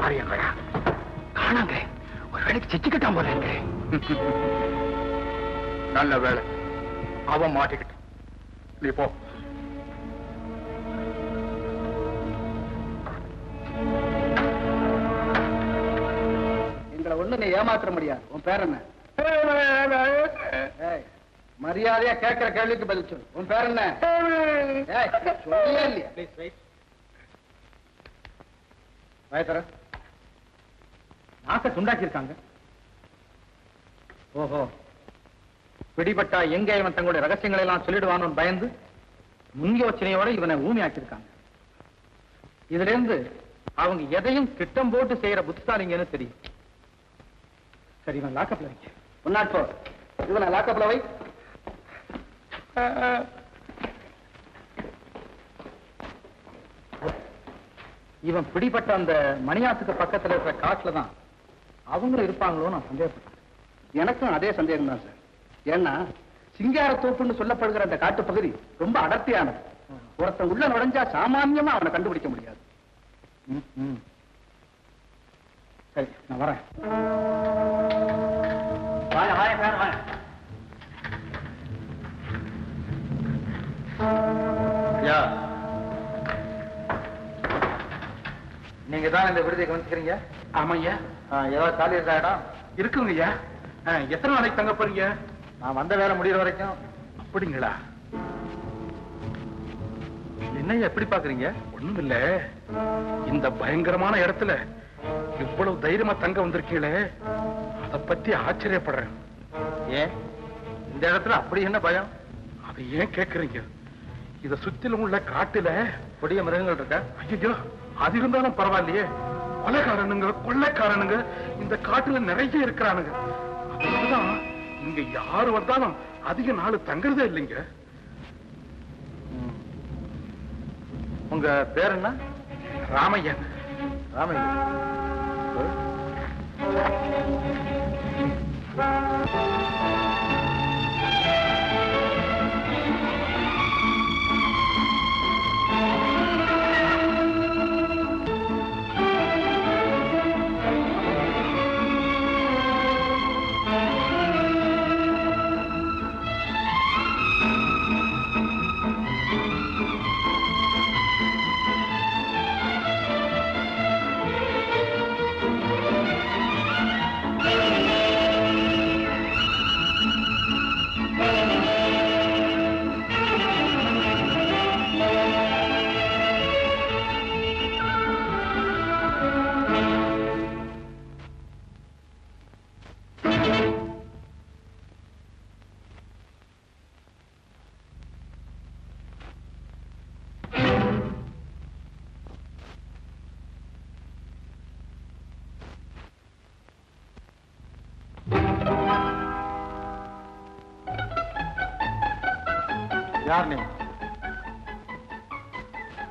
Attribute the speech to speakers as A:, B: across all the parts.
A: மாறியங்களா காணாங்க. ஒரு வேலைக்கு செச்சுக்கிட்டான் போல இருக்கு. நல்ல வேலை அவன் மாட்டிக்கிட்டான். நீ போ.
B: எங்களை ஒண்ணு நீ ஏமாற்ற முடியாது. உன் பேர் என்ன? மரியாதையா கேட்கிற கேள்விக்கு பதில் சொல்லு. உன் பேர் என்ன? சொல்லியே இல்லையா? Please wait. வயசர நாக்க துண்டாக்கி இருக்காங்க. ஓஹோ, பிடிபட்டா எங்க இவன் தங்களுடைய ரகசியங்களை எல்லாம் சொல்லிடுவானு பயந்து முன் யோசனையோட இவனை ஊமையாக்கியிருக்காங்க. இதுல இருந்து அவங்க எதையும் திட்டம் போட்டு செய்யற புத்திசாலிங்கன்னு தெரியும். சரி, இவன் லாக்கப்ல வைக்க. 104 இவனை லாக்கப்ல வை. இவன் பிடிப்பட்ட அந்த மணியாத்துக்கு பக்கத்துல இருக்கிற காட்டுல தான் அவங்களும் இருப்பாங்களோ நான் சந்தேகப்பட்டேன். எனக்கும் அதே சந்தேகம் தான் சார். ஏன்னா சிங்காரத்தோப்புன்னு சொல்லப்படுகிற அந்த காட்டு பகுதி ரொம்ப அடர்த்தியானது. ஒருத்தன் உள்ள நுழைஞ்சா சாமான்யமா அவனை கண்டுபிடிக்க முடியாது. சரி, நான் வரேன். நீங்க தான் இந்த விடுதியை கவனிச்சுக்கிறீங்க?
A: ஆமாய்யா.
B: ஏதாவது காலி இருக்கா இடம்?
A: இருக்குங்க ஐயா. எத்தனை நாளைக்கு தங்க போறீங்க?
B: நான் வந்த வேலை முடிகிற வரைக்கும்.
A: அப்படிங்களா?
B: என்னையா எப்படி பாக்குறீங்க?
A: ஒண்ணும் இல்ல, இந்த பயங்கரமான இடத்துல இவ்வளவு தைரியமா தங்க வந்திருக்கீங்களே, அத பத்தி ஆச்சரியப்படுறேன்.
B: ஏன் இந்த இடத்துல அப்படி என்ன பயம்?
A: அதை ஏன் கேக்குறீங்க? இத சுத்திலும் உள்ள காட்டுல
B: கொடிய மிருகங்கள் இருக்கா?
A: ஐயோ, அது இருந்தாலும் பரவாயில்லையே, கொலைக்காரனுங்க கொள்ளைக்காரனுங்க இந்த காட்டுல நிறைய இருக்கிறானுங்க. அதனாலதான் இங்க யாரு வந்தாலும் அதிக நாள் தங்குறதே இல்லைங்க.
B: உங்க பேர் என்ன?
A: ராமையன்.
B: ராமையன்.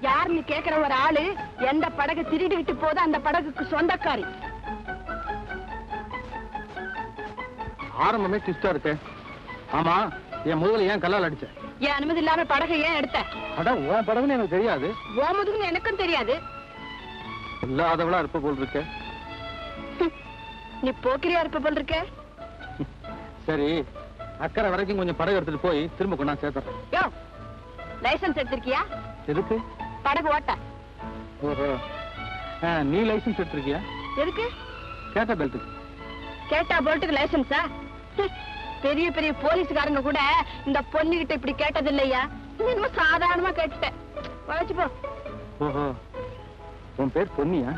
C: யாருன்னு கேக்குற ஒரு ஆளு எந்த படகு திருடிக்கிட்டு போது அந்த படகுக்கு சொந்தக்காரி.
B: ஆரம்பமே ட்விஸ்டா இருக்கு. ஆமா, என் முதல்ல ஏன் கல்லால் அடிச்ச?
C: என் அனுமதி இல்லாம படகை ஏன் எடுத்த?
B: அட, உன் படகுன்னு எனக்கு தெரியாது.
C: உன் முதுகுன்னு எனக்கும் தெரியாது.
B: இல்லாதவளா இருப்ப போல் இருக்க.
C: நீ போக்கிரியா இருப்ப போல் இருக்க.
B: சரி, அக்கறை வரைக்கும் கொஞ்சம் படகு எடுத்துட்டு போய் திரும்ப கொண்டா சேர்த்துறேன்.
C: யோ, லைசன்ஸ் எடுத்திருக்கியா?
B: எதுக்கு?
C: படகு ஓட்ட.
B: ஓஹோ, நீ லைசன்ஸ் எடுத்திருக்கியா?
C: எதுக்கு?
B: கேட்டா பெல்ட்.
C: கேட்டா பெல்ட்டுக்கு லைசன்ஸா? பெரிய பெரிய போலீஸ்காரங்க கூட இந்த பொண்ணுகிட்ட இப்படி கேட்டது இல்லையா? இன்னும் சாதாரணமா கேட்டுட்டேன். வளைச்சு போ.
B: ஓஹோ, உன் பேர் பொன்னியா?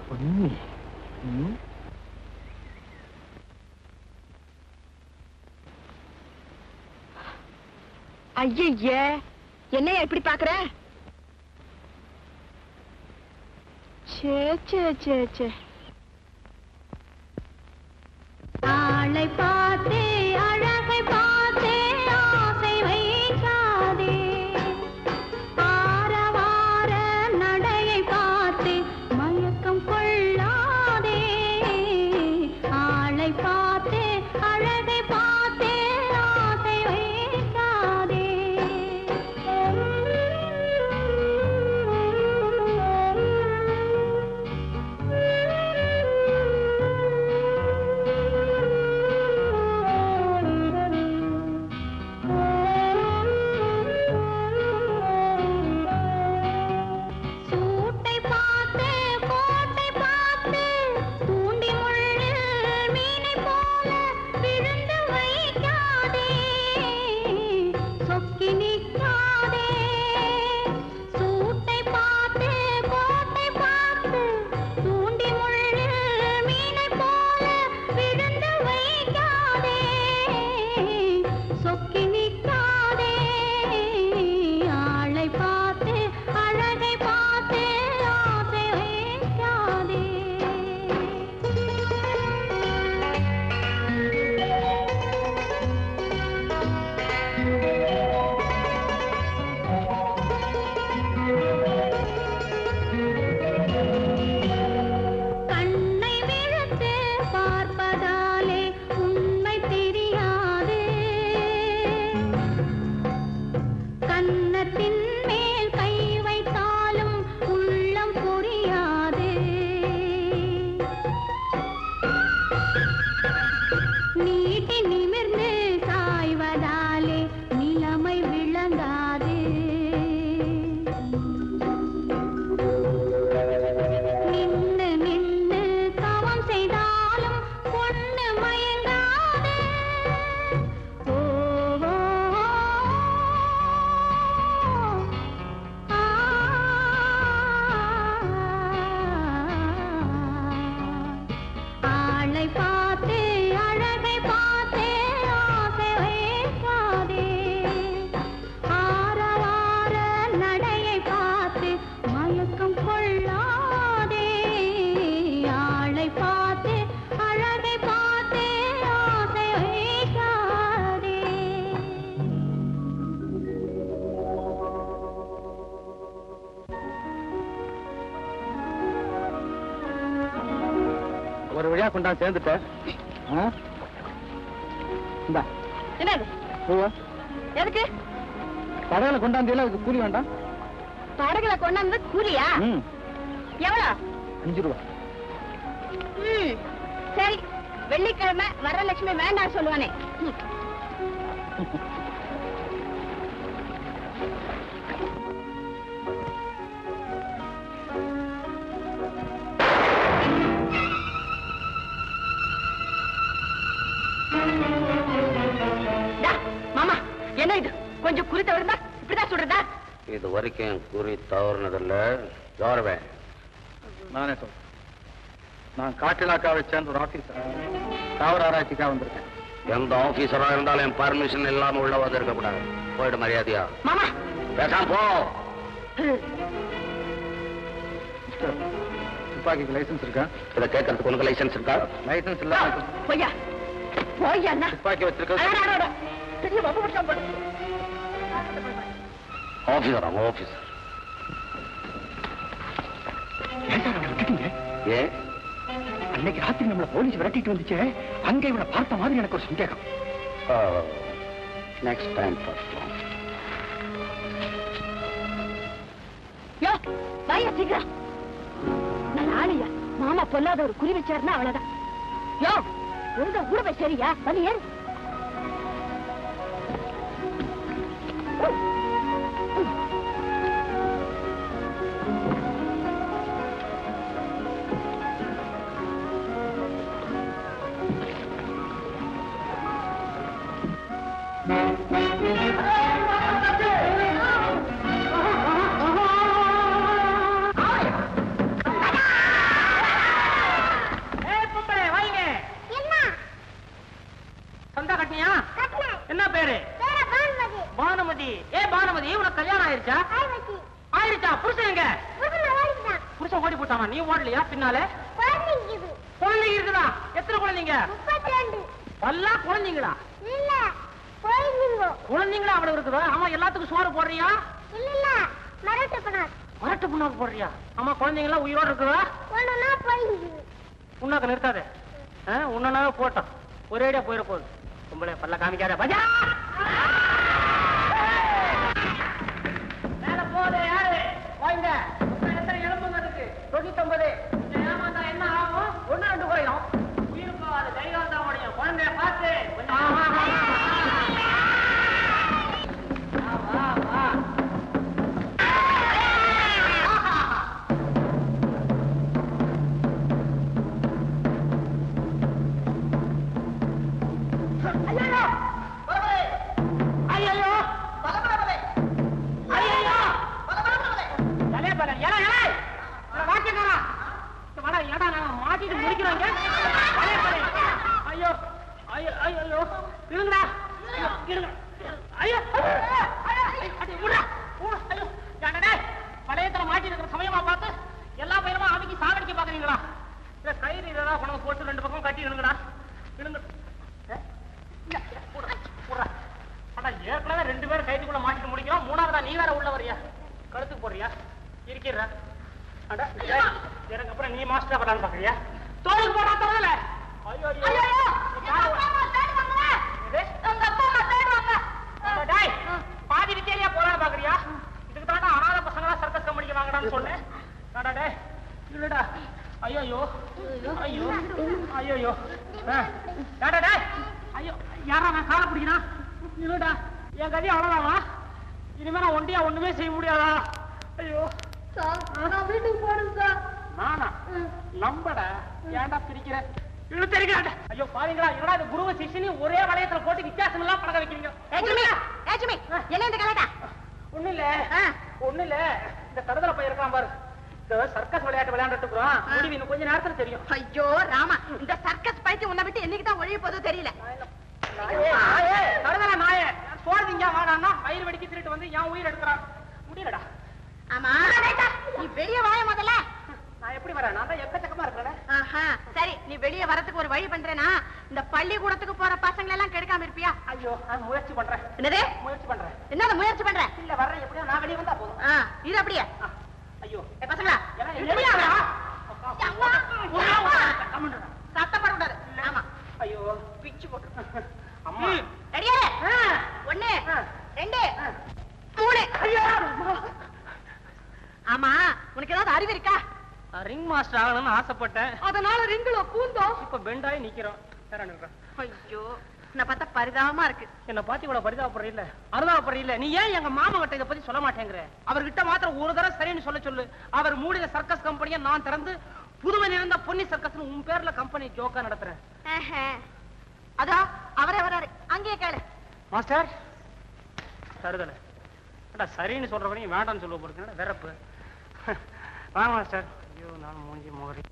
B: பொன்னி.
C: ஐயே, என்னையா இப்படி பாக்குற? சே சே சே சே.
D: ஆளை பார்த்தே அழகை பார்த்தே ஆசை வைக்காதே, ஆரவார நடையை பார்த்தே மயக்கம் கொள்ளாதே, ஆளை பார்த்தே அழகை பார்த்தே ஆளை பார்த்தே அழகை பார்த்தே ஆசை வைக்காதே ஆரவார நடையை பார்த்து மயக்கம் கொள்ளாதே ஆளை பார்த்தே அழகை பார்த்தே ஆசை வைக்காதே.
B: ஒரு வழியா கொண்டாந்து சேர்ந்துட்ட.
C: என்னது எதுக்கு
B: படகுல கொண்டாந்தியில அதுக்கு கூலி வேண்டாம்.
C: படகுல கொண்டாந்து கூலியா? எவ்வளவு?
B: 5 ரூபா.
C: சரி, வெள்ளிக்கிழமை வரலட்சுமி வேண்டாம் சொல்லுவானே. மாமா, என்ன இது? கொஞ்சம் குறி தவறுதா இப்படிதான் சொல்றதா?
E: இது வரைக்கும் குறி தவறுனதில்ல. யாருவே?
B: நானே சொல்றேன். நான் காட்டிலாக்காவை சேர்ந்த ஒரு ஆபீசர். தாவர ஆராய்ச்சிக்காக வந்திருக்கேன்.
E: எந்த ஆபீசரா இருந்தாலும் என் பர்மிஷன் இல்லாம உள்ள வந்து இருக்கக்கூடாது. போயிடு மரியாதையா.
C: மாமா
E: பேசாம போ.
B: துப்பாக்கிக்கு லைசன்ஸ் இருக்கா?
E: இதை கேட்கறதுக்கு உனக்கு லைசன்ஸ் இருக்கா?
B: லைசன்ஸ் இல்ல.
C: பொய்யா பொய்யா?
B: துப்பாக்கி வச்சிருக்க.
E: ஆபீசர் அவங்க ஆபீசர். ஏன்
B: அன்னைக்கு ராத்திரி நம்மள போலீஸ் விரட்டிட்டு வந்துச்சு. அங்க இவனை பார்த்த மாதிரி எனக்கு ஒரு சந்தேகம்.
E: நெக்ஸ்ட் டைம் பார்க்கலாம்.
C: யோ வாயா சீக்கிரம். நான் ஆளையா மாமா பொல்லாத ஒரு குறி வச்சாருன்னா அவ்வளவுதான். யோ ஒழுங்கா கூட போய் சரியா வந்து ஏன்?
B: என்ன பேரு? பானுமதி. ஏ பானுமதி, உனக்கு கல்யாணம் ஆயிருச்சா? ஆயிருச்சா? புருஷன் எங்க? புருஷன் ஓடி போட்டானா? நீ ஓடலையா? பின்னால குழந்தைங்க இருக்குதா? எத்தனை குழந்தைங்க? எல்லாம் குழந்தைங்களா? குழந்தைங்களா அவ்வளவு இருக்குதா? ஆமா, எல்லாத்துக்கும் சோறு போடுறியா? மரட்டு புண்ணாக்கு போடுறியா? ஆமா, குழந்தைங்களா உயிரோடு இருக்குதா? புண்ணாக்க நிறுத்தாத. உன்னனாவே போட்டோம். ஒரேடியா போயிட போகுது. கும்பலே பல்ல காமிக்காத. பஜா மேல போதே யாரு? வாங்க. எத்தனை எலும்புங்க இருக்கு? 99. ஏமாந்தா என்ன ஆகும்? 1-2 போயிடும். உயிர் போகாது. தைரியம் தான் முடியும். குழந்தைய பார்த்து வா வா. மாட்டிட்டு முடிக்கிறாங்க. ஐயோ ஐயோ ஐயோ இருங்கடா. ஐயோ பழையத்துல மாட்டி இருக்கிற சமயமா பார்த்து எல்லா பயிரமா அமைக்கி சாகடிக்க பாக்குறீங்களா? இல்ல கயிறு இதெல்லாம் கொண்டு போட்டு 2 பக்கம் கட்டி இருங்கடா. இருங்க. ஏற்கனவே 2 பேரும் கைத்துக்குள்ள மாட்டிட்டு முடிக்கிறோம். 3ஆவதா நீ வேற உள்ள வரியா? கழுத்துக்கு போடுறியா? இருக்கிற எனக்கு அப்புறம் நீ மாஸ்டர் பண்ணான்னு பாக்குறியா? தோலுக்கு போடா தோல. ஐயோ பாதி வித்தியாலியா போறான்னு பாக்குறியா? இதுக்கு தாண்டா அனாதை பசங்களா சர்க்கஸ் கம்பெனிக்கு வாங்கடான்னு சொன்னேன். இல்லடா. ஐயோ ஐயோ ஐயோ ஐயோ ஐயோ யாரா நான் காலை பிடிக்கிறான்? இல்லடா, என் கதி அவ்வளவுதாவா? இனிமே நான் ஒண்டியா ஒண்ணுமே செய்ய முடியாதா? ஐயோ வீட்டுக்கு போகணும் சார். நானா நம்பட ஏன்டா பிரிக்கிற? இழுத்தறிக்கிறாண்ட. ஐயோ பாருங்களா, என்னடா இந்த குருவ சிஷ்யனையும் ஒரே வளையத்துல போட்டு வித்தியாசம் எல்லாம் பழக வைக்கிறீங்க. என்ன இந்த கலட்டா? ஒண்ணு இல்ல இந்த கருதல பயிர் இருக்கான் பாரு. சர்க்கஸ் விளையாட்டு விளையாண்டுட்டு இருக்கிறோம். முடிவு இன்னும் கொஞ்ச நேரத்துல தெரியும்.
C: ஐயோ ராமா, இந்த சர்க்கஸ் பைத்தியம் உன்னை விட்டு என்னைக்கு தான் ஒழிய போதோ தெரியல.
B: நாயே போடுதீங்க வாடான்னா வயிறு வெடிக்க திருட்டு வந்து என் உயிர் எடுக்கிறான். முடியலடா.
C: ஆமா நீ வெளியே வாய முதல்ல.
B: நான் எப்படி வரேன்? நான் தான் எக்கச்சக்கமா இருக்கிறேன்.
C: சரி, நீ வெளியே வரதுக்கு ஒரு வழி பண்றேனா? இந்த பள்ளிக்கூடத்துக்கு போற பசங்களை எல்லாம் கெடுக்காம இருப்பியா?
B: ஐயோ, நான் முயற்சி பண்றேன்.
C: என்னது
B: முயற்சி பண்றேன்?
C: என்னது முயற்சி பண்ற?
B: இல்ல வர்றேன், எப்படியோ நான் வெளியே வந்தா போதும்.
C: இது அப்படியே.
B: ஐயோ
C: பசங்களா சத்தப்படக்கூடாது. ஆமா.
B: ஐயோ பிச்சு போட்டு. அம்மா
C: ரெடியா? 1 2 3. ஆமா, உனக்கு ஏதாவது அறிவு இருக்கா?
B: ரிங் மாஸ்டர் ஆகணும்னு ஆசைப்பட்டேன்.
C: அதனால ரிங்குல பூந்தோம்.
B: இப்ப பெண்டாயி நிக்கிறோம்.
C: ஐயோ, என்ன பார்த்தா பரிதாபமா இருக்கு.
B: என்ன பாத்தி இவ்வளவு பரிதாபப்படுற இல்ல, அருதாபப்படுற இல்ல. நீ ஏன் எங்க மாமா கிட்ட இதை பத்தி சொல்ல மாட்டேங்கிற? அவர்கிட்ட மாத்திரம் ஒரு தடவை சரின்னு சொல்ல சொல்லு. அவர் மூடின சர்க்கஸ் கம்பெனியை நான் திறந்து புதுவையில் இருந்த பொன்னி சர்க்கஸ் உன் பேர்ல கம்பெனி ஜோக்கா நடத்துறேன்.
C: அதோ அவரே வராரு, அங்கேயே கேளு.
B: மாஸ்டர் தருதல சரின்னு சொல்றவனையும் வேண்டாம்னு சொல்ல போறேன். வெறப்பு வாங்க மாஸ்டர். ஐயோ, நான் மூஞ்சி மோகரி.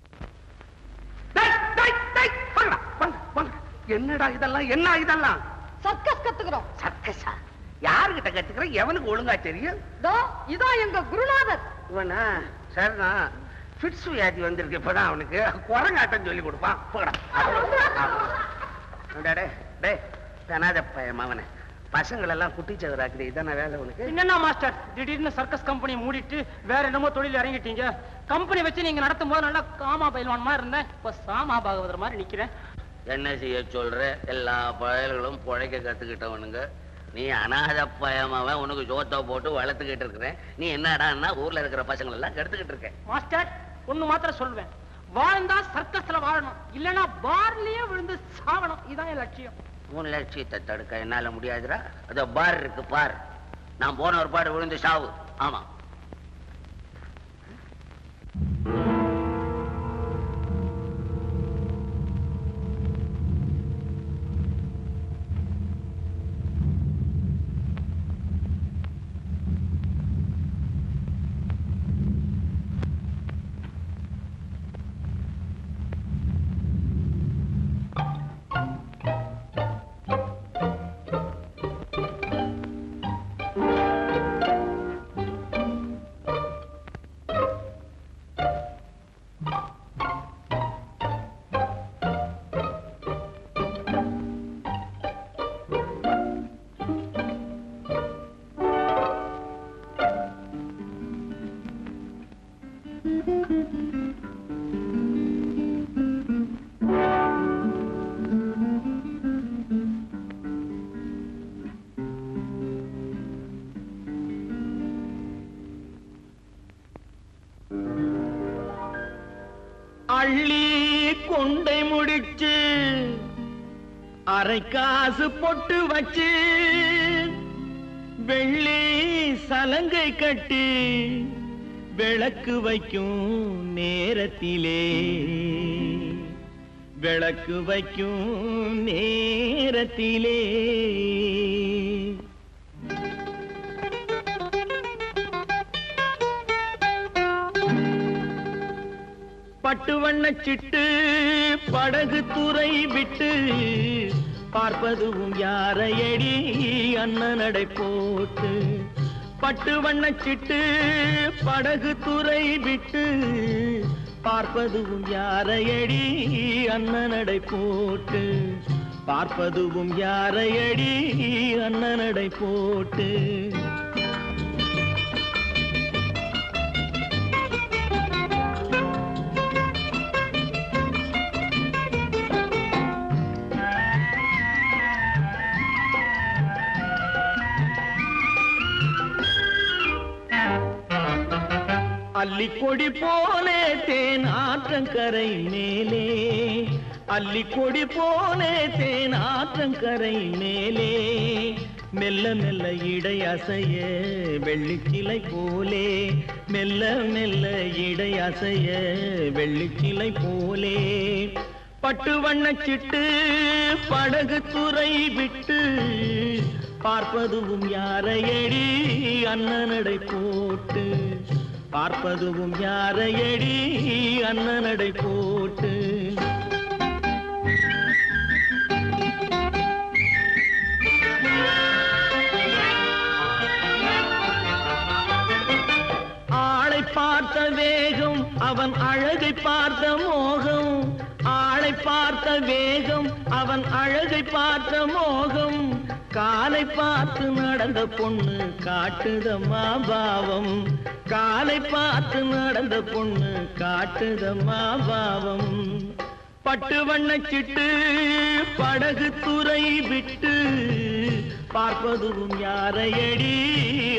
F: என்னடா இதெல்லாம்? என்ன இதெல்லாம்?
C: சர்க்கஸ் கத்துக்கிறோம்.
F: சர்க்கஸா? யாருகிட்ட கத்துக்கிற? எவனுக்கு ஒழுங்கா தெரியும்?
C: இதோ எங்க குருநாதர்.
F: இவனா? சரிண்ணா, ஃபிட்ஸ் வியாதி வந்திருக்கு. இப்பதான் அவனுக்கு குரங்காட்டம் சொல்லி கொடுப்பான். அவனை பசங்கள் எல்லாம் குட்டிச்சவராக்குது. இதான வேலை உனக்கு?
B: என்னன்னா மாஸ்டர், திடீர்னு சர்க்கஸ் கம்பெனி மூடிட்டு வேற என்னமோ தொழில் இறங்கிட்டீங்க. கம்பெனி வச்சு நீங்க நடத்தும் போது நல்லா காமா பயில்வான் மாதிரி இருந்தேன். இப்ப சாமா பாகவதர் மாதிரி நிக்கிறேன்.
E: என்ன செய்ய சொல்ற? எல்லா பயல்களும் புழைக்க கத்துக்கிட்டவனுங்க. நீ அநாத பயமாவன், உனக்கு ஜோத்தா போட்டு வளர்த்துக்கிட்டு இருக்கிறேன். நீ என்னடான்னா ஊர்ல இருக்கிற பசங்களை எல்லாம் கெடுத்துக்கிட்டு இருக்க.
B: மாஸ்டர், ஒண்ணு மாத்திரம் சொல்லுவேன். வாழ்ந்தா சர்க்கஸ்ல வாழணும், இல்லன்னா பார்லயே விழுந்து சாவணும். இதான் என் லட்சியம்.
E: உன் லட்சியத்தை தடுக்க என்னால முடியாதுடா. அதோ பார் இருக்கு பார். நான் போன ஒரு பாடு விழுந்து சாவு. ஆமா,
G: அள்ளி கொண்டை முடிச்சு அரை காசு பொட்டு வச்சு வெள்ளி சலங்கை கட்டி விளக்கு வைக்கும் நேரத்திலே விளக்கு வைக்கும் நேரத்திலே பட்டு வண்ண சிட்டு படகு துறை விட்டு பார்ப்பதும் யாரையடி அண்ணனடை போட்டு பட்டு வண்ண சிட்டு படகு துறை விட்டு பார்ப்பதும் யாரையடி அண்ணனடை போட்டு பார்ப்பதும் யாரையடி அண்ணனடை போட்டு அல்லிக்கொடி போலே தேன் ஆற்றங்கரை மேலே அல்லிக்கொடி போலே தேன் ஆற்றங்கரை மேலே மெல்ல மெல்ல இடை அசைய வெள்ளிக்கிளை போலே மெல்ல மெல்ல இடை அசைய வெள்ளிக்கிளை போலே பட்டு வண்ண சிட்டு படகு துறை விட்டு பார்ப்பதும் யாரையடி அண்ணனடை போட்டு பார்ப்பதுவும் யாரையடி அண்ணனடை போட்டு. ஆளை பார்த்த வேகம் அவன் அழகை பார்த்த மோகம், ஆளை பார்த்த வேகம் அவன் அழகை பார்த்த மோகம், காலை பார்த்து நடந்த பொண்ணு காட்டுதம்மா பாவம், காலை பார்த்து நடந்த பொண்ணு காட்டுதம்மா பாவம். பட்டு வண்ணச்சிட்டு படகு துறை விட்டு பார்ப்பதுவும் யாரையடி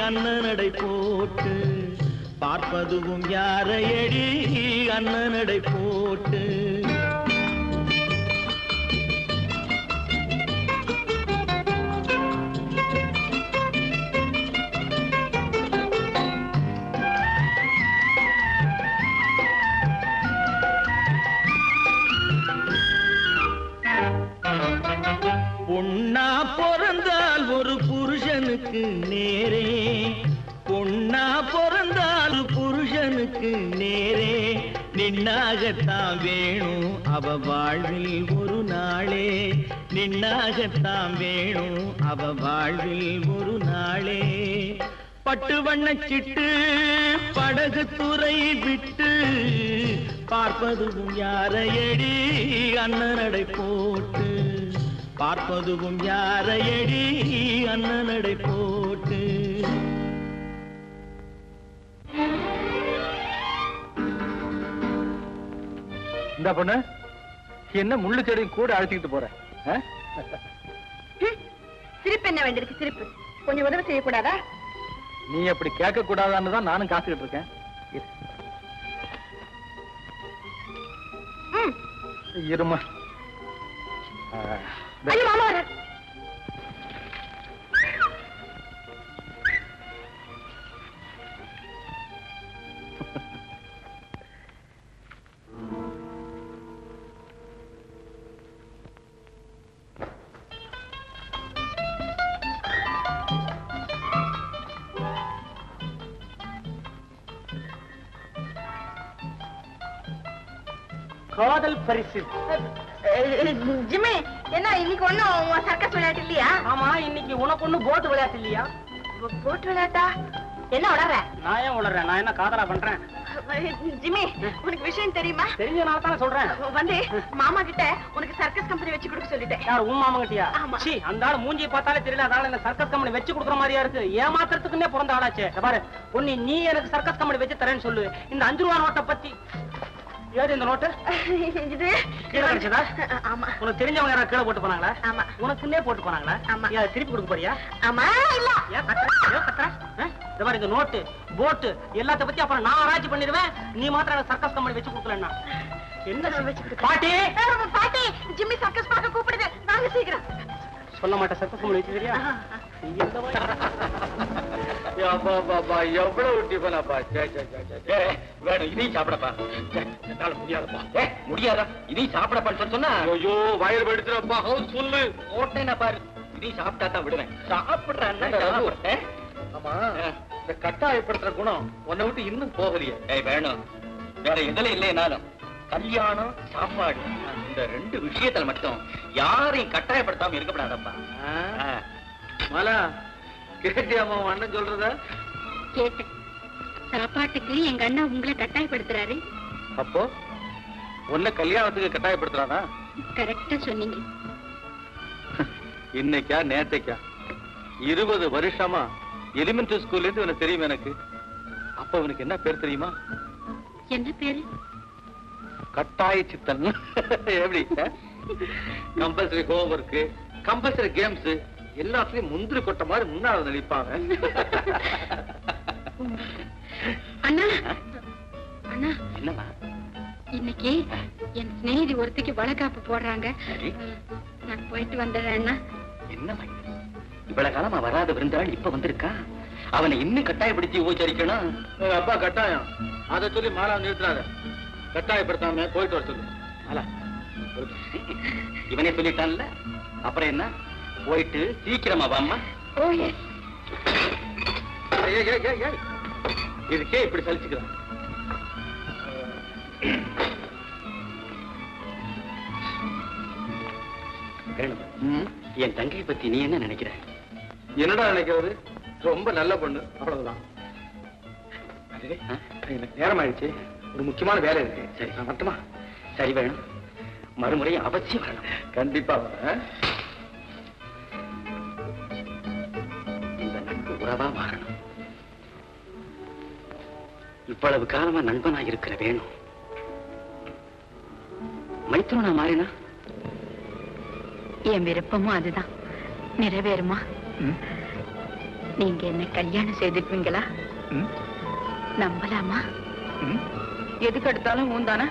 G: அண்ணனடை போட்டு, பார்ப்பதுவும் யாரையடி அண்ணனடை போட்டு. பொன்னா பிறந்தால் ஒரு புருஷனுக்கு நேரே, பொன்னா பிறந்தால் புருஷனுக்கு நேரே, நின்னாகத்தான் வேணும் அவ வாழ்வில் ஒரு நாளே, நின்னாகத்தான் வேணும் அவ வாழ்வில் ஒரு நாளே. பட்டு வண்ணச்சிட்டு படகு துறை விட்டு பார்ப்பதுவும் யாரையடி அண்ணனடை போட்டு, பார்ப்பதுவும் யாரையடி அண்ணனடை போட்டு.
B: இந்த பொண்ணு என்ன முள்ளு செடி கூட அழைச்சிக்கிட்டு போற?
C: சிரிப்பு என்ன வேண்டியிருக்கு? சிரிப்பு கொஞ்சம் உதவி செய்யக்கூடாதா?
B: நீ அப்படி கேட்க கூடாதான்னு தான் நானும் காத்துக்கிட்டு இருக்கேன். இருமா.
C: ஐயோ மாமா வர.
F: காதல் பரிசு.
C: ஜிம்மி, என்ன இன்னைக்கு ஒண்ணும் சர்க்கஸ் விளையாட்டு இல்லையா?
F: ஆமா, இன்னைக்கு உனக்கு ஒண்ணு போட்டு விளையாட்டு இல்லையா?
C: போட்டு விளையாட்டா? என்ன உளற?
F: நான் ஏன் உளறேன்? நான் என்ன காதலா பண்றேன்?
C: ஜிம்மி, உனக்கு விஷயம் தெரியுமா?
F: தெரிஞ்சனால தான் சொல்றேன்.
C: வந்து மாமா கிட்ட உனக்கு சர்க்கஸ் கம்பெனி வச்சு கொடுக்க சொல்லிட்டேன்.
F: யார், உன் மாமா கிட்டயா?
C: ஆமா.
F: சீ, அந்த ஆள் மூஞ்சி பார்த்தாலே தெரியல, அதனால இந்த சர்க்கஸ் கம்பெனி வச்சு கொடுக்குற மாதிரியா இருக்கு. ஏமாத்துறதுக்குன்னே பிறந்த ஆளாச்சே. பாரு பொண்ணு, நீ எனக்கு சர்க்கஸ் கம்பெனி வச்சு தரேன்னு சொல்லு. இந்த 5 ரூபா நோட்டை பத்தி ஏது இந்த நோட்டு?
C: இது
F: கீழே கிடைச்சதா?
C: ஆமா.
F: உனக்கு தெரிஞ்சவங்க யாராவது கீழே போட்டு போனாங்களா?
C: ஆமா.
F: உனக்குன்னே போட்டு போனாங்களா?
C: ஆமா.
F: ஏன் திருப்பி கொடுக்க போறியா?
C: ஆமா. இல்ல.
F: ஏன் கத்துற? இந்த மாதிரி இந்த நோட்டு போட்டு எல்லாத்த பத்தி அப்புறம் நான் ஆராய்ச்சி பண்ணிடுவேன். நீ மாத்திரம் எனக்கு சர்க்கஸ் கம்பெனி வச்சு கொடுக்கலன்னா என்ன வச்சு? பாட்டி,
C: பாட்டி, ஜிம்மி சர்க்கஸ் பார்க்க கூப்பிடுது. வாங்க சீக்கிரம்.
F: சொல்ல மாட்டேன். சர்க்கஸ் கம்பெனி வச்சு தெரியா?
B: எவ்வளவு டிஃபனாப்பா. வேணும், இதையும் சாப்பிடப்பா. முடியாதப்பா. முடியாதா? இதையும் சாப்பிடப்பான்னு சொன்னா ஐயோ வயிறு வெடிச்சுப்பா. சொல்லு ஓட்டேனா பாரு. இதையும் சாப்பிட்டா தான் விடுவேன். சாப்பிடுறேன். ஆமா, இந்த கட்டாயப்படுத்துற குணம் உன்னை விட்டு இன்னும் போகலையே. வேணும், வேற எதுல இல்லைனாலும் கல்யாணம் சாப்பாடு இந்த 2 விஷயத்துல மட்டும் யாரையும் கட்டாயப்படுத்தாம இருக்கப்படாதப்பா. மாலா, கேட்டியாமா அண்ணன் சொல்றத?
C: கேட்டேன். சாப்பாட்டுக்கு எங்க அண்ணா உங்களை கட்டாயப்படுத்துறாரு.
B: அப்போ உன்னை கல்யாணத்துக்கு கட்டாயப்படுத்துறானா?
C: கரெக்டா சொன்னீங்க.
B: இன்னைக்கா நேத்தைக்கா 20 வருஷமா எலிமெண்டரி ஸ்கூல்ல இருந்து இவனுக்கு தெரியும் எனக்கு. அப்ப இவனுக்கு என்ன பேர் தெரியுமா?
C: என்ன பேரு?
B: கட்டாய சித்தன். எப்படி? Compulsory home work, compulsory games எல்லாத்துலயும் முந்திரி கொட்ட மாதிரி முன்னாள் நடிப்பாங்க.
C: அண்ணா, அண்ணா,
B: என்னமா
C: இன்னைக்கு என் சிநேகிதி ஒருத்திக்கு வளகாப்பு போடுறாங்க. நான் போயிட்டு வந்துடுறேன் அண்ணா.
B: என்னமா இவ்வளவு காலமா வராத விருந்தாள் இப்ப வந்திருக்கா? அவனை இன்னும் கட்டாயப்படுத்தி உபச்சரிக்கணும். அப்பா கட்டாயம் அதை சொல்லி மாலா நிறுத்துறாங்க. கட்டாயப்படுத்தாம போயிட்டு வர சொல்லு. மாலா, இவனே சொல்லிட்டான்ல, அப்புறம் என்ன? போயிட்டு சீக்கிரமா வாம்மா. இதுக்கே இப்படி சலிச்சுக்கிறான்.
F: என் தங்கையை பத்தி நீ என்ன நினைக்கிற?
B: என்னடா நினைக்கிறது? ரொம்ப நல்ல பொண்ணு, அவ்வளவுதான். எனக்கு நேரம் ஆயிடுச்சு, ஒரு முக்கியமான வேலை இருக்கு.
F: சரி, நான் மட்டுமா? சரி, வேணும், மறுமுறை அவசியம் வரணும்.
B: கண்டிப்பா வரேன்.
F: இந்த நட்பு உறவா மாறணும். இவ்வளவு காலமா நண்பனா இருக்கிற வேணும் மைத்துனா மாறினா
C: என் விருப்பமும் அதுதான். நிறைவேறுமா? நீங்க என்ன கல்யாணம் செய்திருப்பீங்களா? நம்பலாமா? எதுக்கு எடுத்தாலும் ஊந்தானா?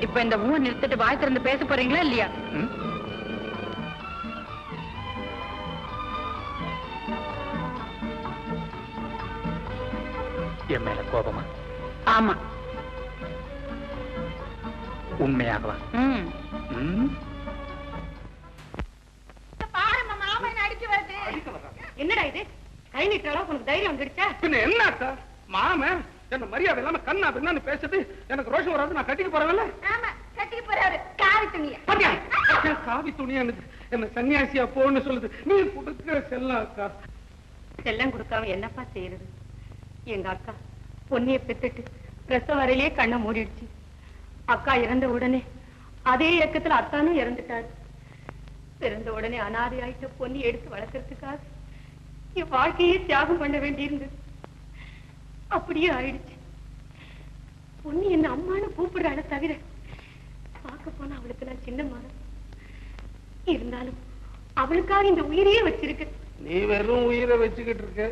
C: இப்ப இந்த ஊரை நிறுத்திட்டு வாய் திறந்து பேச போறீங்களா இல்லையா?
B: என் மேல கோபமா?
C: ஆமா.
B: உண்மையாகவா?
C: என்னடா இது? கை நீட்டாலும் உனக்கு தைரியம் வந்துடுச்சா?
A: என்ன அக்கா மாமன் என்ன மரியாதை இல்லாம கண்ணா பின்னான்னு பேசுது, எனக்கு ரோஷம் வராது. நான் கட்டிக்க போறேன்ல.
C: ஆமா, கட்டிக்கு போறாரு. காவி துணியா?
A: காவி துணியானு என்ன சன்னியாசியா போன்னு சொல்லுது. நீ கொடுக்கிற செல்லம் அக்கா.
C: செல்லம் கொடுக்காம என்னப்பா செய்யறது? எங்க அக்கா பொன்னிய பெத்துட்டு பிரசவ வரையிலேயே கண்ணை மூடிடுச்சு. அக்கா இறந்த உடனே அதே இயக்கத்துல அத்தானும் இறந்துட்டாரு. பிறந்த உடனே அனாதை ஆயிட்ட பொன்னி எடுத்து வளர்க்கறதுக்காக என் வாழ்க்கையே தியாகம் பண்ண வேண்டியிருந்தது. அப்படியே ஆயிடுச்சு. பொன்னி என்ன அம்மானு கூப்பிடுறாள தவிர பார்க்க போனா அவளுக்கு நான் சின்ன மகன். இருந்தாலும் அவளுக்காக இந்த உயிரையே வச்சிருக்க.
A: நீ வெறும் உயிரை வச்சுக்கிட்டு இருக்க,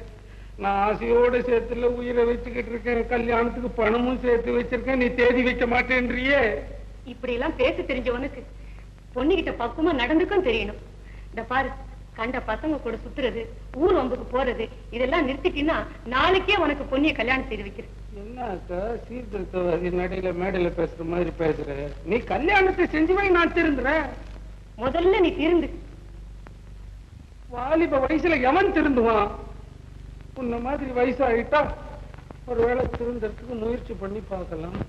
A: நான் ஆசையோட சேர்த்துல உயிரை வச்சுக்கிட்டு இருக்கேன். கல்யாணத்துக்கு பணமும் சேர்த்து வச்சிருக்கேன், நீ தேதி வைக்க மாட்டேன்றியே.
C: இப்படி எல்லாம் பேச தெரிஞ்சவனுக்கு பொண்ணுகிட்ட பக்குவமா நடந்துக்கும் தெரியணும். இந்த பாரு, கண்ட பசங்க கூட சுத்துறது, ஊர் வம்புக்கு போறது, இதெல்லாம் நிறுத்திட்டீங்கன்னா நாளைக்கே உனக்கு பொண்ணிய கல்யாணம் செய்து வைக்கிறேன்.
A: என்னக்கா சீர்திருத்தவாதி நடையில மேடையில பேசுற மாதிரி பேசுற? நீ கல்யாணத்தை செஞ்சு வை, நான் திருந்துறேன்.
C: முதல்ல நீ திருந்து.
A: வாலிப வயசுல எவன் திருந்துவான்? உன்ன மாதிரி வயசாயிட்டா ஒருவேளை திருந்தறதுக்கு முயற்சி பண்ணி பார்க்கலாம்.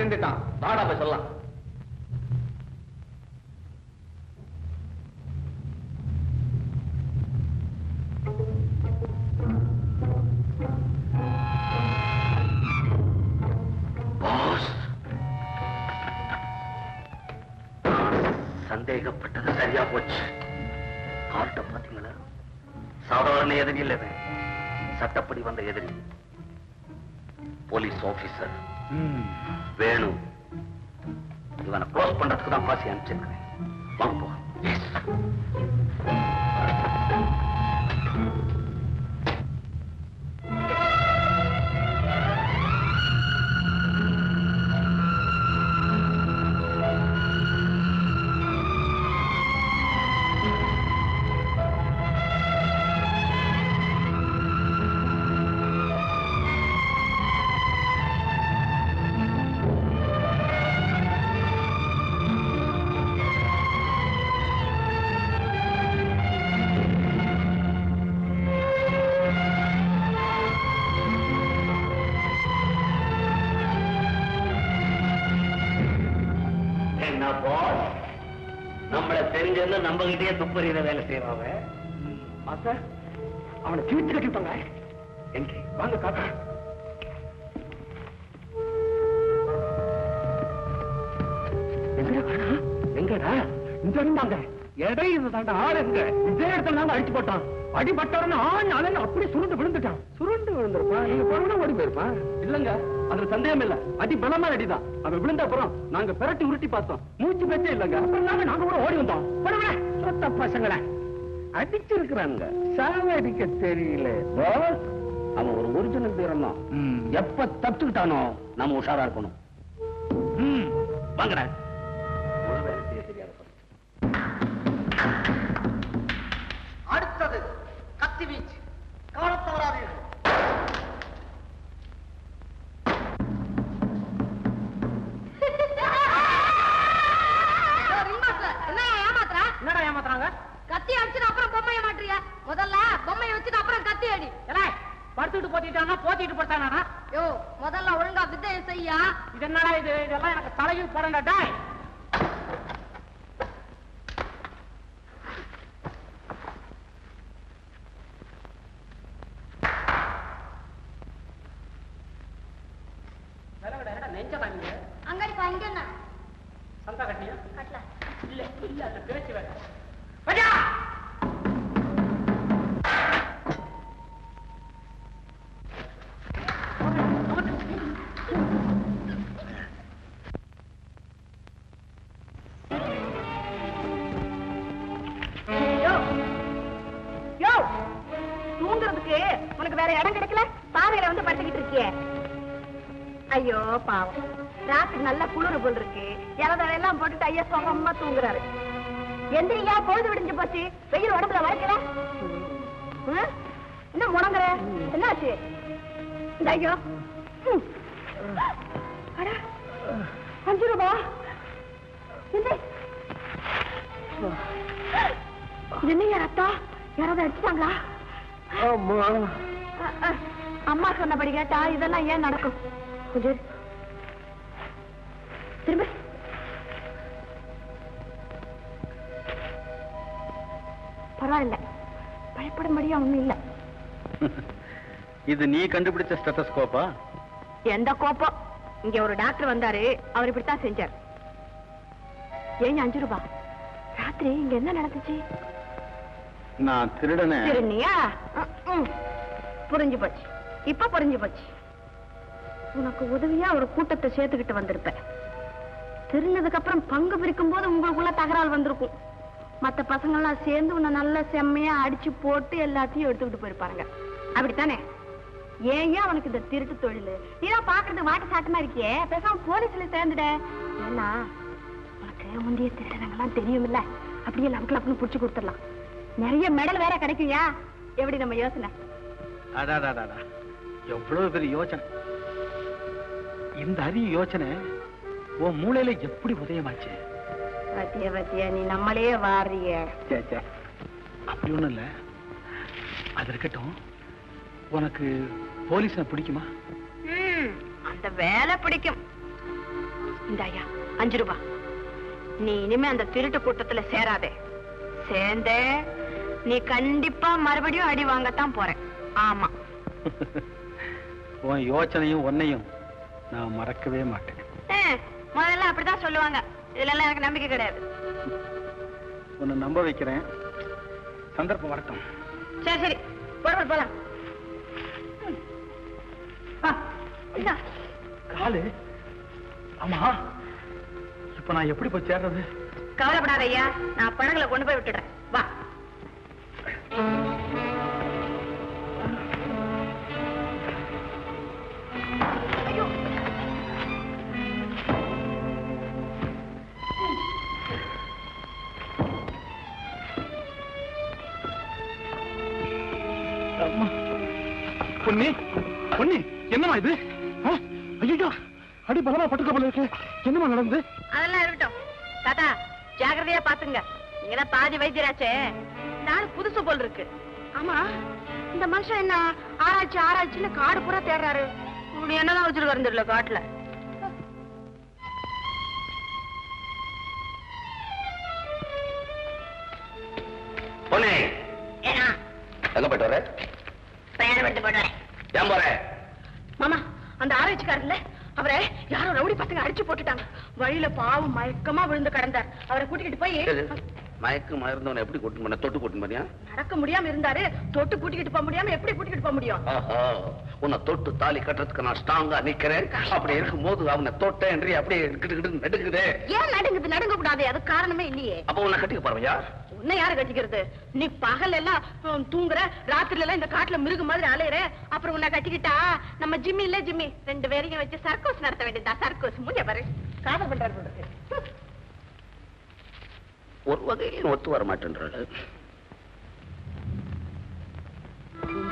B: தீர்ந்துட்டான். வாடா போய் சொல்லலாம்.
E: சந்தேகப்பட்டது சரியா போச்சு. ஆர்ட்ட பாத்தீங்களா? சாதாரண எதிரி இல்ல, சட்டப்படி வந்த எதிரி. போலீஸ் ஆபீசர் வேணு. இவனை க்ளோஸ் பண்றதுக்கு தான் பாசி அனுப்பிச்சிருக்கிறேன். வாங்க போ. நம்மளை தெரிஞ்சது நம்ம கிட்டே துப்பறியிற வேலை செய்வாங்க. அவனை தீர்த்து கட்டிட்டாங்க. எங்க வாங்க காக்கா. எங்கடா? இந்த இருந்தாங்க. எடை இருந்தாண்ட ஆள் எங்க? இதே இடத்துல நாங்க அடிச்சு போட்டான். அடிபட்டவன ஆண் அலன் அப்படி சுருண்டு விழுந்துட்டான். சுருண்டு விழுந்திருப்பான். நீங்க போனா ஓடி போயிருப்பான். இல்லங்க, அதுல சந்தேகம் இல்ல. அடி பலமா அடிதான். அவன் விழுந்த அப்புறம் நாங்க பிரட்டி உருட்டி பார்த்தோம். மூச்சு பேச்சே இல்லங்க. அப்புறம் நாங்க கூட ஓடி வந்தோம். சொத்த பசங்களை அடிச்சிருக்கிறாங்க. சாவடிக்க தெரியல. அவன் ஒரு ஒரிஜினல் தீரம் தான். எப்ப தத்துக்கிட்டானோ நம்ம உஷாரா இருக்கணும். வாங்கடா. ஒரு வேலை செய்ய தெரியாத.
F: அடுத்தது கத்தி வீச்சு. கவனத்தை வராதீர்கள். என்னடா ஏமாத்துறாங்க?
C: கத்தி அடிச்சுட்டு அப்புறம் பொம்மையை மாற்றியா? முதல்ல பொம்மையை வச்சுட்டு அப்புறம் கத்தி அடி.
F: படுத்துட்டு போத்திட்டானா போத்திட்டு போட்டானா?
C: யோ, முதல்ல ஒழுங்கா வித்தையை செய்யா.
F: இது என்னடா இது? இதெல்லாம் எனக்கு தலையில் போடண்டா. நெஞ்ச காமிங்க.
C: அங்கடிப்பா, இங்க என்ன
F: சந்தா கட்டியா?
C: கட்டல.
F: இல்ல இல்ல, அந்த பேச்சு வேற.
C: தூங்குறதுக்கு உனக்கு வேற இடம் கிடைக்கல? பாதையில வந்து படுத்துக்கிட்டு இருக்கிய. ஐயோ பாவம், ராத்திரி நல்லா குளிர் போல் இருக்கு. இலதெல்லாம் போட்டுட்டு ஐயா சுகமா தூங்குறாரு. எந்திரியா, பொழுது விடிஞ்சு போச்சு. வெயில் உடம்புல வரைக்கல. என்ன முடங்குற? என்னாச்சு? இந்த ஐயோ 5 ரூபா. என்னையா அத்தா, யாராவது அடிச்சுட்டாங்களா? அம்மா சொன்னபடி கேட்டா இதெல்லாம் ஏன் நடக்கும்? கொஞ்சம் திரும்ப. பரவாயில்ல, பயப்படும்படியா ஒண்ணும் இல்ல.
B: இது நீ கண்டுபிடிச்ச ஸ்டெத்தஸ்கோப்பா?
C: எந்த கோப்பம்? இங்க ஒரு டாக்டர் வந்தாரு, அவர் இப்படித்தான் செஞ்சார். ஏன் 5 ரூபா? ராத்திரி இங்க என்ன நடந்துச்சு?
B: நான் திருடனே.
C: திருநியா? புரிஞ்சு போச்சு. இப்ப புரிஞ்சு போச்சு. உனக்கு உதவியா ஒரு கூட்டத்தை சேர்த்துக்கிட்டு வந்திருப்ப. திருநதுக்கு அப்புறம் பங்கு பிரிக்கும் போது உங்களுக்குள்ள தகராறு வந்திருக்கும். மத்த பசங்க எல்லாம் சேர்ந்து உன்னை நல்ல செம்மையா அடிச்சு போட்டு எல்லாத்தையும் எடுத்துக்கிட்டு போயிருப்பாருங்க. அப்படித்தானே? ஏன் அவனுக்கு இந்த திருட்டு தொழில்? நீதான் பாக்குறது வாட்டு சாட்டமா இருக்கியே, பேசாம போலீஸ்ல சேர்ந்துட. ஏன்னா உனக்கு முந்தைய திருடனங்கெல்லாம் தெரியும் இல்ல, அப்படியே லக்கு லக்குன்னு புடிச்சு கொடுத்துடலாம். நிறைய மெடல் வேற கிடைக்குயா. எப்படி நம்ம யோசனை?
B: அடாடாடா, எவ்வளவு பெரிய யோசனை. இந்த அரிய யோசனை உன் மூளையில எப்படி உதயமாச்சு?
C: வத்திய வத்திய, நீ நம்மளே வாரிய.
B: அப்படி ஒண்ணும் இல்ல. அது இருக்கட்டும், உனக்கு போலீஸ பிடிக்குமா?
C: அந்த வேலை பிடிக்கும். இந்தாயா 5 ரூபாய். நீ இனிமே அந்த திருட்டு கூட்டத்துல சேராதே. சேர்ந்தே நீ கண்டிப்பா மறுபடியும் அடி வாங்கத்தான் போற. ஆமா.
B: உன் யோசனையும் உன்னையும் நான் மறக்கவே மாட்டேன்.
C: முதல்ல அப்படிதான் சொல்லுவாங்க. இதுல எல்லாம் எனக்கு நம்பிக்கை கிடையாது.
B: உன்னை நம்ப வைக்கிறேன். சந்தர்ப்பம் வரட்டும்.
C: சரி சரி போலாம்.
B: காலு. ஆமா, இப்ப நான் எப்படி போய் சேர்றது?
C: கவலைப்படாத ஐயா, நான் பழங்களை கொண்டு போய் விட்டுடுறேன். வா. ஐயோ,
A: அம்மா. பொன்னி, பொன்னி, என்னம்மா இது? ஐயோ, அடி பலமா பட்டுக்க போல இருக்கு. என்னமா நடந்து?
C: அதெல்லாம் இருக்கட்டும் தாத்தா, ஜாகிரதையா பாத்துங்க. நீங்க பாதி வைத்தியராச்சே. நானும் புதுசு போல் இருக்கு. ஆமா, இந்த மனுஷன் என்ன ஆராய்ச்சின்னு காடு பூரா தேடுறாரு. இப்படி என்னதான் வச்சிருக்காரு தெரியல காட்டுல.
E: பொன்னே, எங்க போயிட்டு வர?
C: பிரயாணம் எடுத்து போட்டு வரேன்.
E: ஏன் போற?
C: மாமா, அந்த ஆராய்ச்சிக்காரர்ல அவரை யாரோ ரவுடி பசங்க அடிச்சு போட்டுட்டாங்க. வழியில பாவம் மயக்கமா விழுந்து கிடந்தார். அவரை கூட்டிக்கிட்டு போய்
E: மயக்கம் இருந்தவனை எப்படி கூட்டு பண்ண? தொட்டு கூட்டு பண்ணியா?
C: நடக்க முடியாம இருந்தாரு. தொட்டு கூட்டிக்கிட்டு போக முடியாம எப்படி கூட்டிக்கிட்டு போக முடியும்?
E: உன்னை தொட்டு தாலி கட்டுறதுக்கு நான் ஸ்ட்ராங்கா நிக்கிறேன். அப்படி இருக்கும் போது அவனை தொட்டேன் அப்படியே நடுங்குது.
C: ஏன் நடுங்குது? நடுங்க கூடாது, அது காரணமே இல்லையே.
E: அப்ப உன்னை கட்டிக்க போறவையா?
C: உன்னை யாரு கட்டிக்கிறது? நீ பகல் எல்லாம் தூங்குற, ராத்திரில எல்லாம் இந்த காட்டுல மிருக மாதிரி அலையிற. அப்புறம் உன்னை கட்டிக்கிட்டா நம்ம ஜிம்மி இல்ல ஜிம்மி 2 பேரையும் வச்சு சர்க்கஸ் நடத்த வேண்டியதா. சர்க்கஸ் முடிய பாரு. காதல் பண்றாரு.
E: ஒரு வகையிலும் ஒத்து வர மாட்டேன்றாரு.